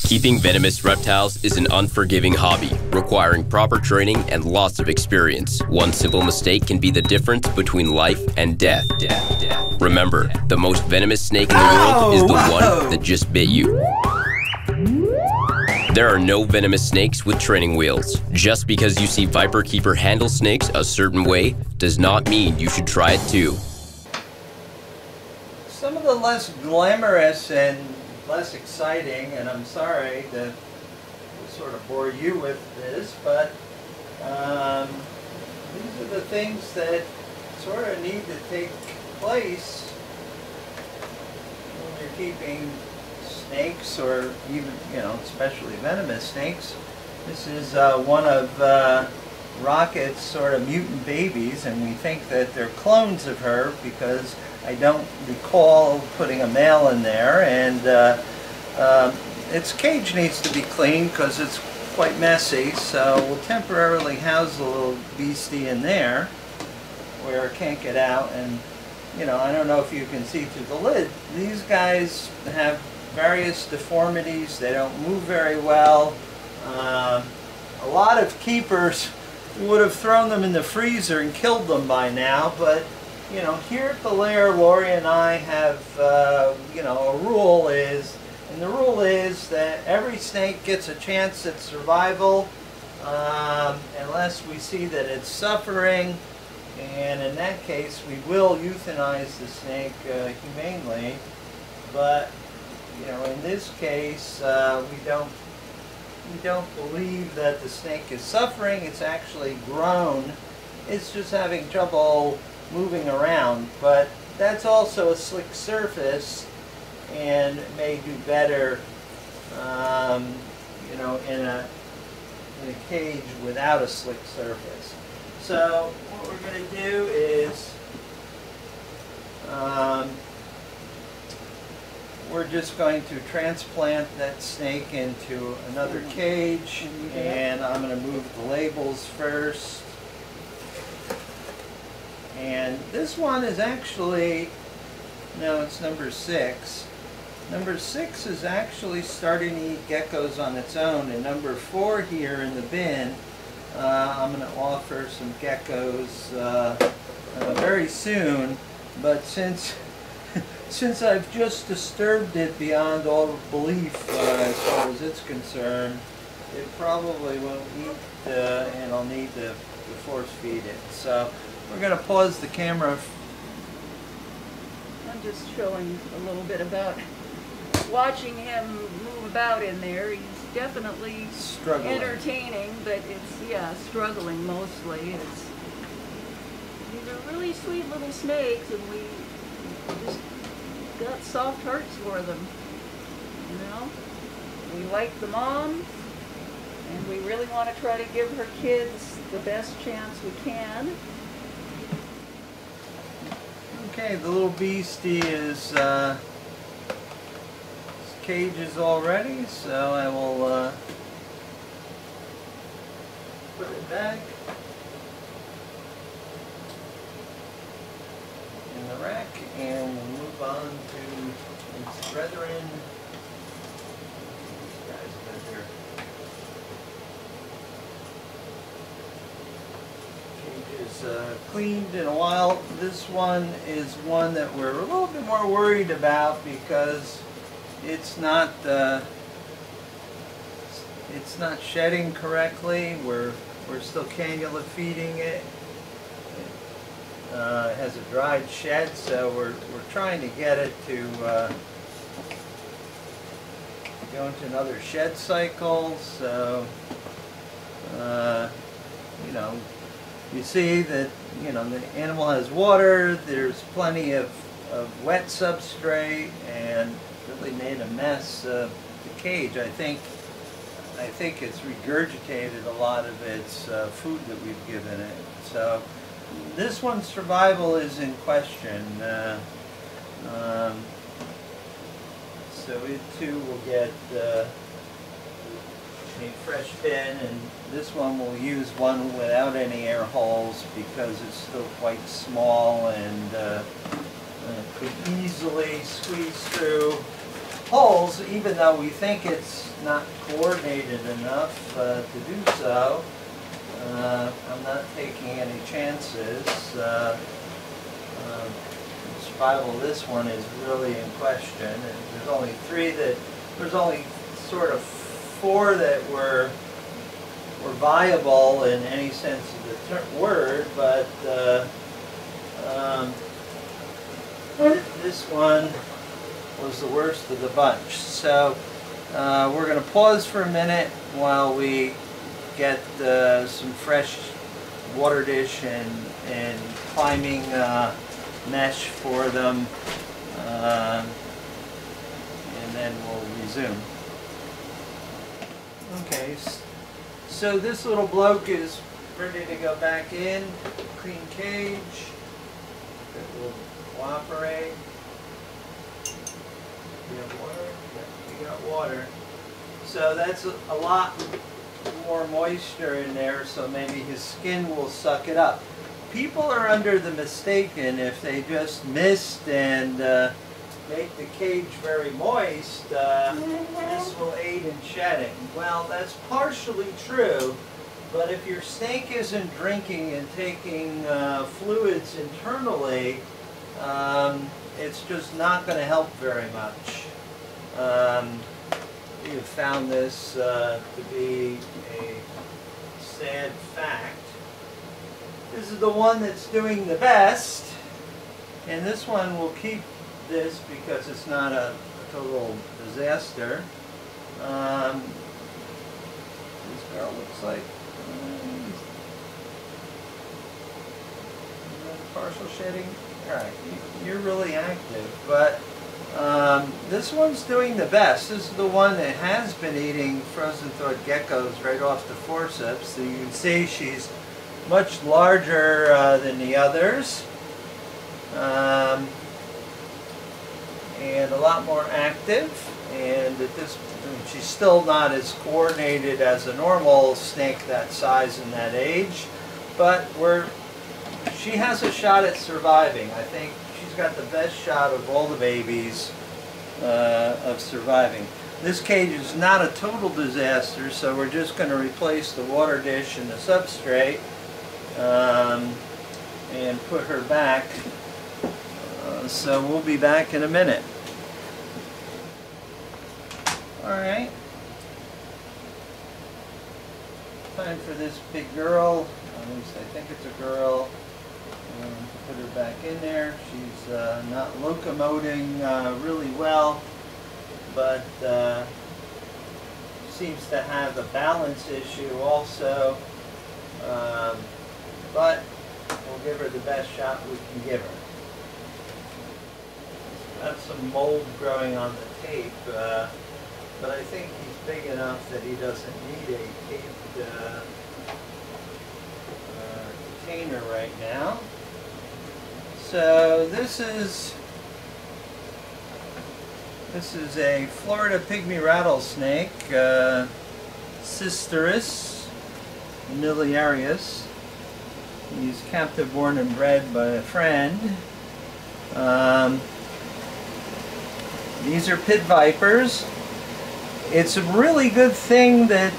Keeping venomous reptiles is an unforgiving hobby, requiring proper training and lots of experience. One simple mistake can be the difference between life and death. Remember, the most venomous snake in the world is the one that just bit you. There are no venomous snakes with training wheels. Just because you see Viperkeeper handle snakes a certain way does not mean you should try it too. Some of the less glamorous and less exciting, and I'm sorry to sort of bore you with this, but these are the things that sort of need to take place when you're keeping snakes, or even, especially venomous snakes. This is one of Rocket's sort of mutant babies, and we think that they're clones of her because I don't recall putting a male in there, and its cage needs to be cleaned because it's quite messy, so we'll temporarily house the little beastie in there where it can't get out. And I don't know if you can see through the lid, these guys have various deformities. They don't move very well. A lot of keepers would have thrown them in the freezer and killed them by now, but here at the lair, Lori and I have, a rule is, and the rule is that every snake gets a chance at survival unless we see that it's suffering, and in that case we will euthanize the snake humanely. But in this case, we don't believe that the snake is suffering. It's actually grown. It's just having trouble moving around, but that's also a slick surface and may do better in a cage without a slick surface. So what we're going to do is we're just going to transplant that snake into another cage, and I'm going to move the labels first. And this one is actually, no, it's number 6. Number 6 is actually starting to eat geckos on its own, and number 4 here in the bin, I'm going to offer some geckos very soon. But since I've just disturbed it beyond all belief as far as it's concerned, it probably won't eat, and I'll need to force feed it. So we're going to pause the camera. I'm just showing a little bit about watching him move about in there. He's definitely struggling, entertaining, but it's, struggling mostly. These are really sweet little snakes, and we just got soft hearts for them. We like the mom, and we really want to try to give her kids the best chance we can. Okay, the little beastie is, his cage is all ready, so I will put it back in the rack, and we'll move on to its brethren. These guys got their cages cleaned in a while. This one is one that we're a little bit more worried about because it's not shedding correctly. We're still cannula feeding it. It has a dried shed, so we're trying to get it to go into another shed cycle. So you see that the animal has water. There's plenty of wet substrate, and really made a mess of the cage. I think it's regurgitated a lot of its food that we've given it. So this one's survival is in question. So it too will get a fresh bin, and this one will use one without any air holes because it's still quite small and could easily squeeze through holes, even though we think it's not coordinated enough to do so. I'm not taking any chances. The survival of this one is really in question. And there's only there's only sort of 4 that were viable in any sense of the word, but this one was the worst of the bunch. So we're going to pause for a minute while we get some fresh water dish and climbing mesh for them, and then we'll resume. Okay, so this little bloke is ready to go back in, clean cage. It will cooperate. We have water? Yeah, we got water. So that's a lot more moisture in there, so maybe his skin will suck it up. People are under the mistaken if they just mist and make the cage very moist, this will aid in shedding. Well, that's partially true, but if your snake isn't drinking and taking fluids internally, it's just not going to help very much. We have found this to be a sad fact. This is the one that's doing the best, and this one will keep this because it's not a total disaster. This girl looks like partial shedding. Alright, you're really active, but this one's doing the best. This is the one that has been eating frozen thawed geckos right off the forceps. So you can see she's much larger than the others. And a lot more active, and at this she's still not as coordinated as a normal snake that size and that age, but she has a shot at surviving. I think she's got the best shot of all the babies of surviving. This cage is not a total disaster, so we're just going to replace the water dish and the substrate and put her back. So we'll be back in a minute. Alright. Time for this big girl. At least I think it's a girl. Put her back in there. She's not locomoting really well, but seems to have a balance issue also. But we'll give her the best shot we can give her. Got some mold growing on the tape, but I think he's big enough that he doesn't need a taped container right now. So this is a Florida pygmy rattlesnake, Cisterus miliarius. He's captive born and bred by a friend. These are pit vipers. It's a really good thing that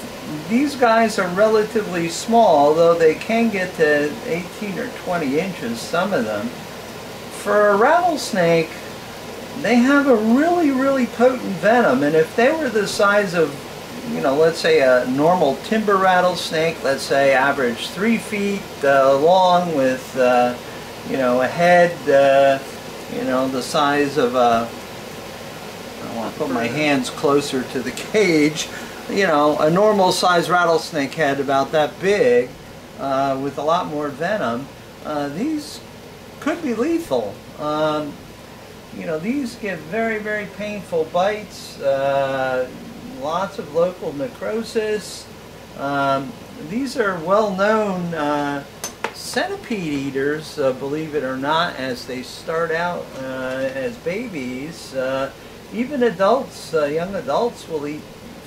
these guys are relatively small, although they can get to 18 or 20 inches, some of them. For a rattlesnake, they have a really, really potent venom, and if they were the size of, you know, let's say a normal timber rattlesnake, let's say average 3 feet long with, you know, a head, you know, the size of a, I want to put my hands closer to the cage, you know, a normal size rattlesnake head about that big with a lot more venom. These could be lethal. You know, these give very, very painful bites, lots of local necrosis. These are well-known centipede eaters, believe it or not, as they start out as babies. Even adults, young adults will eat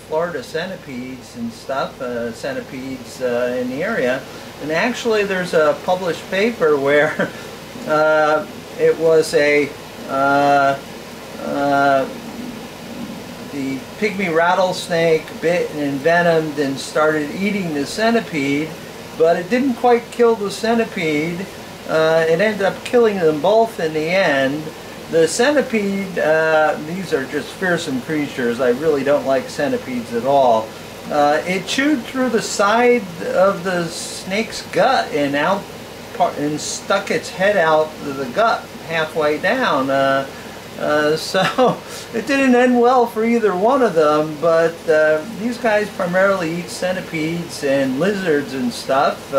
Florida centipedes and stuff, centipedes in the area. And actually there's a published paper where it was a the pygmy rattlesnake bit and envenomed and started eating the centipede, but it didn't quite kill the centipede. It ended up killing them both in the end. The centipede, these are just fearsome creatures. I really don't like centipedes at all. It chewed through the side of the snake's gut and stuck its head out of the gut halfway down. So it didn't end well for either one of them, but these guys primarily eat centipedes and lizards and stuff.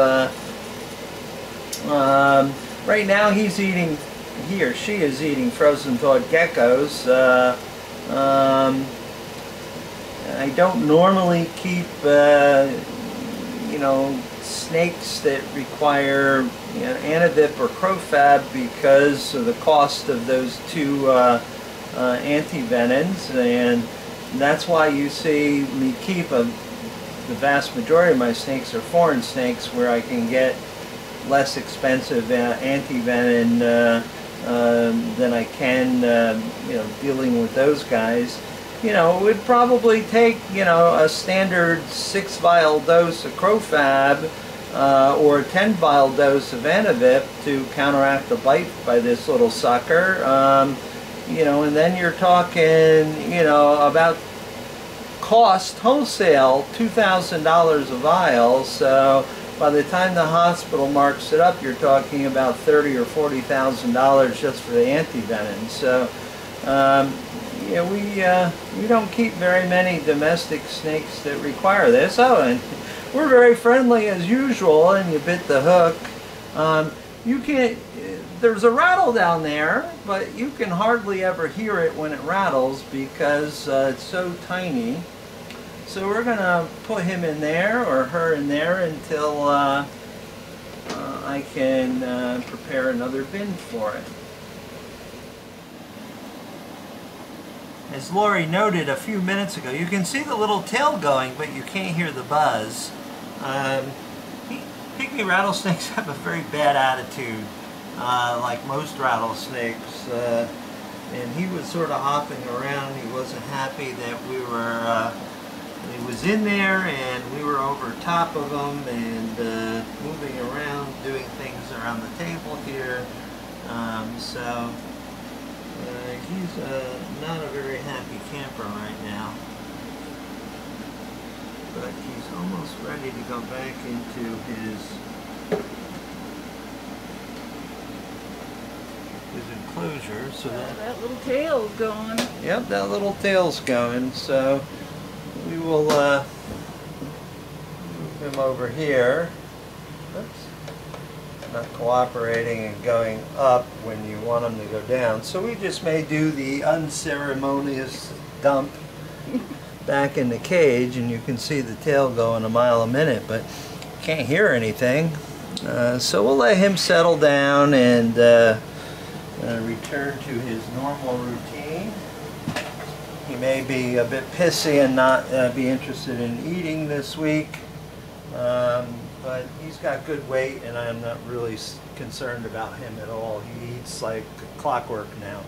Right now he or she is eating frozen thawed geckos. I don't normally keep you know, snakes that require, you know, antivip or crofab because of the cost of those two antivenins, and that's why you see me keep the vast majority of my snakes are foreign snakes, where I can get less expensive antivenin than I can, you know, dealing with those guys. You know, it would probably take, you know, a standard 6-vial dose of crofab or a 10-vial dose of antivip to counteract the bite by this little sucker. You know, and then you're talking, you know, about cost wholesale $2,000 a vial. So by the time the hospital marks it up, you're talking about $30,000 or $40,000 just for the antivenin. So yeah, we don't keep very many domestic snakes that require this. Oh, and we're very friendly as usual, and you bit the hook. You can't, there's a rattle down there, but you can hardly ever hear it when it rattles because it's so tiny. So we're going to put him in there or her in there until I can prepare another bin for it. As Lori noted a few minutes ago, you can see the little tail going, but you can't hear the buzz. Pygmy rattlesnakes have a very bad attitude, like most rattlesnakes. And he was sort of hopping around. He wasn't happy that we were, he was in there and we were over top of him and moving around, doing things around the table here. He's not a very happy camper right now, but he's almost ready to go back into his enclosure. So that little tail's going. Yep, that little tail's going. So we will move him over here. Oops. Not cooperating and going up when you want them to go down. So we just may do the unceremonious dump back in the cage, and you can see the tail going a mile a minute, but can't hear anything. So we'll let him settle down and return to his normal routine. He may be a bit pissy and not be interested in eating this week. But he's got good weight, and I'm not really concerned about him at all. He eats like clockwork now.